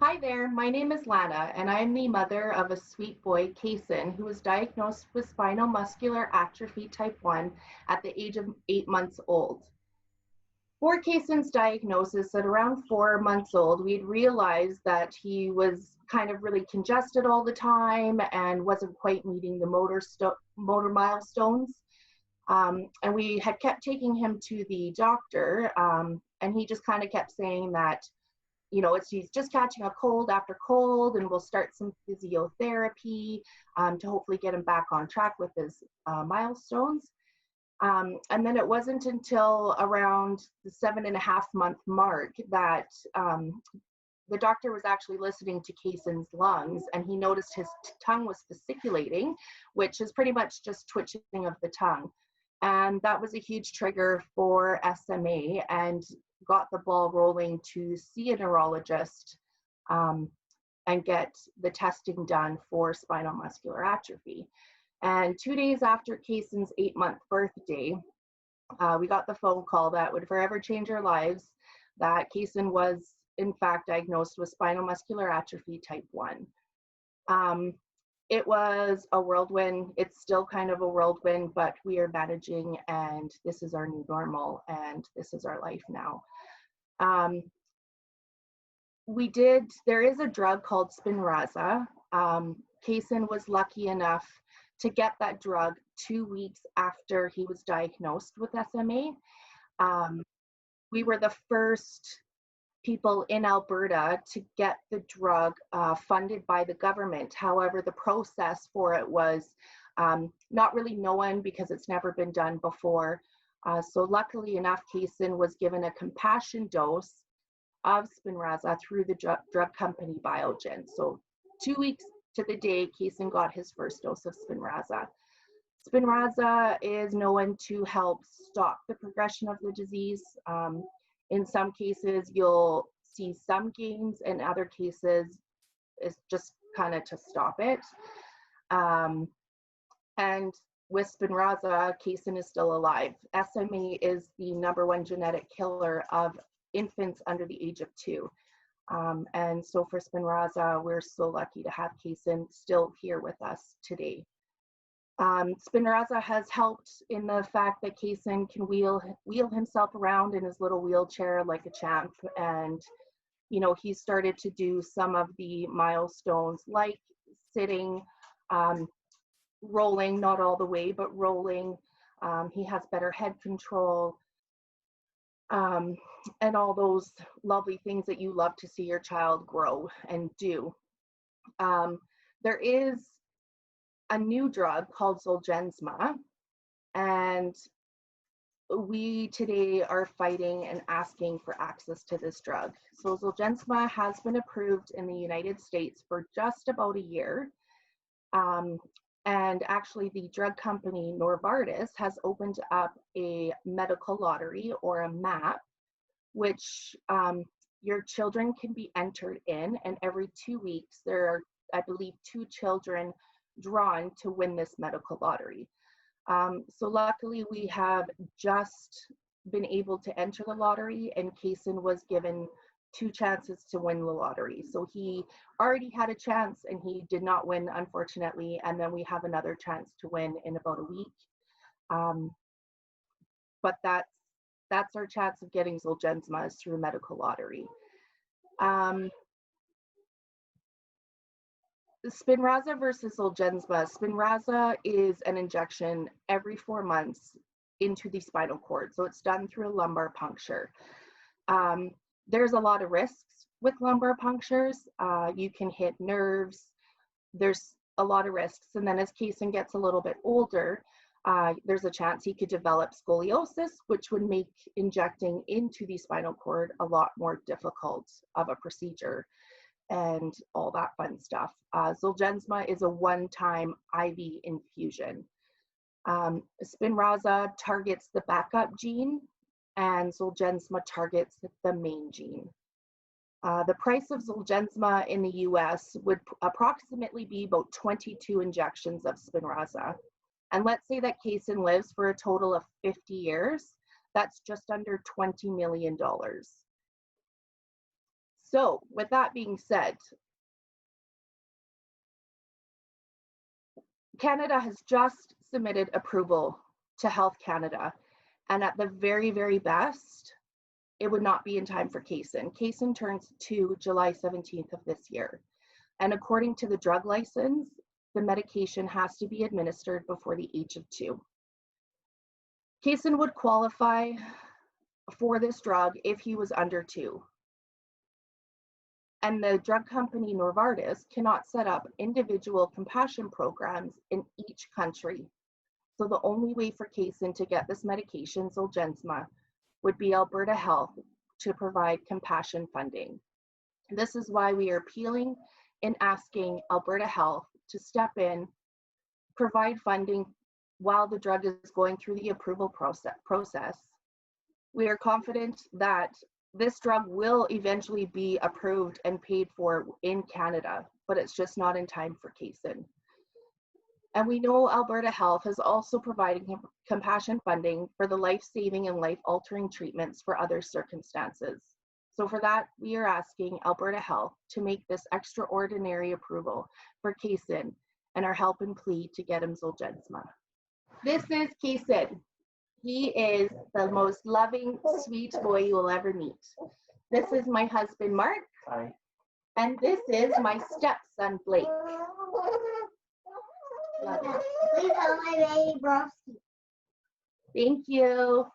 Hi there, my name is Lana, and I am the mother of a sweet boy, Kason, who was diagnosed with spinal muscular atrophy type 1 at the age of 8 months old. For Kason's diagnosis at around 4 months old, we'd realized that he was kind of really congested all the time and wasn't quite meeting the motor milestones. And we had kept taking him to the doctor, and he just kind of kept saying that he's just catching a cold after cold, and we'll start some physiotherapy to hopefully get him back on track with his milestones. And then it wasn't until around the 7.5 month mark that the doctor was actually listening to Kason's lungs, and he noticed his tongue was fasciculating, which is pretty much just twitching of the tongue. And that was a huge trigger for SMA and got the ball rolling to see a neurologist and get the testing done for spinal muscular atrophy. And 2 days after Kason's 8-month birthday, we got the phone call that would forever change our lives, that Kason was in fact diagnosed with spinal muscular atrophy type 1. It was a whirlwind. It's still kind of a whirlwind, but we are managing, and this is our new normal, and this is our life now. There is a drug called Spinraza. Kason was lucky enough to get that drug 2 weeks after he was diagnosed with SMA. We were the first people in Alberta to get the drug funded by the government. However, the process for it was not really known because it's never been done before. So luckily enough, Kason was given a compassion dose of Spinraza through the drug company Biogen. So 2 weeks to the day, Kason got his first dose of Spinraza. Spinraza is known to help stop the progression of the disease. In some cases, you'll see some gains. In other cases, it's just kind of to stop it. And with Spinraza, Kason is still alive. SMA is the #1 genetic killer of infants under the age of 2. And so for Spinraza, we're so lucky to have Kason still here with us today. Spinraza has helped in the fact that Kason can wheel himself around in his little wheelchair like a champ. And, he started to do some of the milestones like sitting, rolling, not all the way, but rolling. He has better head control, and all those lovely things that you love to see your child grow and do. There is a new drug called Zolgensma, and we today are fighting and asking for access to this drug. So Zolgensma has been approved in the United States for just about a year. And actually the drug company Novartis has opened up a medical lottery, or a MAP, which your children can be entered in, and every 2 weeks there are, I believe, 2 children drawn to win this medical lottery. So luckily we have just been able to enter the lottery, and Kason was given 2 chances to win the lottery. So he already had a chance and he did not win, unfortunately, and then we have another chance to win in about a week. But that's our chance of getting Zolgensma, is through a medical lottery. Spinraza versus Zolgensma. Spinraza is an injection every 4 months into the spinal cord. So it's done through a lumbar puncture. There's a lot of risks with lumbar punctures. You can hit nerves. There's a lot of risks. And then as Kason gets a little bit older, there's a chance he could develop scoliosis, which would make injecting into the spinal cord a lot more difficult of a procedure and all that fun stuff. Zolgensma is a one-time IV infusion. Spinraza targets the backup gene, and Zolgensma targets the main gene. The price of Zolgensma in the US would approximately be about 22 injections of Spinraza. And let's say that Kason lives for a total of 50 years, that's just under $20 million. So with that being said, Canada has just submitted approval to Health Canada, and at the very, very best, it would not be in time for Cason. Cason turns 2 July 17th of this year. And according to the drug license, the medication has to be administered before the age of 2. Cason would qualify for this drug if he was under 2. And the drug company Novartis cannot set up individual compassion programs in each country. So the only way for Cason to get this medication, Zolgensma, would be Alberta Health to provide compassion funding. This is why we are appealing and asking Alberta Health to step in, provide funding while the drug is going through the approval process. We are confident that this drug will eventually be approved and paid for in Canada, but it's just not in time for Cason. And we know Alberta Health is also providing compassion funding for the life-saving and life-altering treatments for other circumstances. So for that, we are asking Alberta Health to make this extraordinary approval for Cason and our help and plea to get him Zolgensma. This is Cason. He is the most loving, sweet boy you will ever meet. This is my husband, Mark. Hi. And this is my stepson, Blake. Love it. Please tell my baby Broski. Thank you.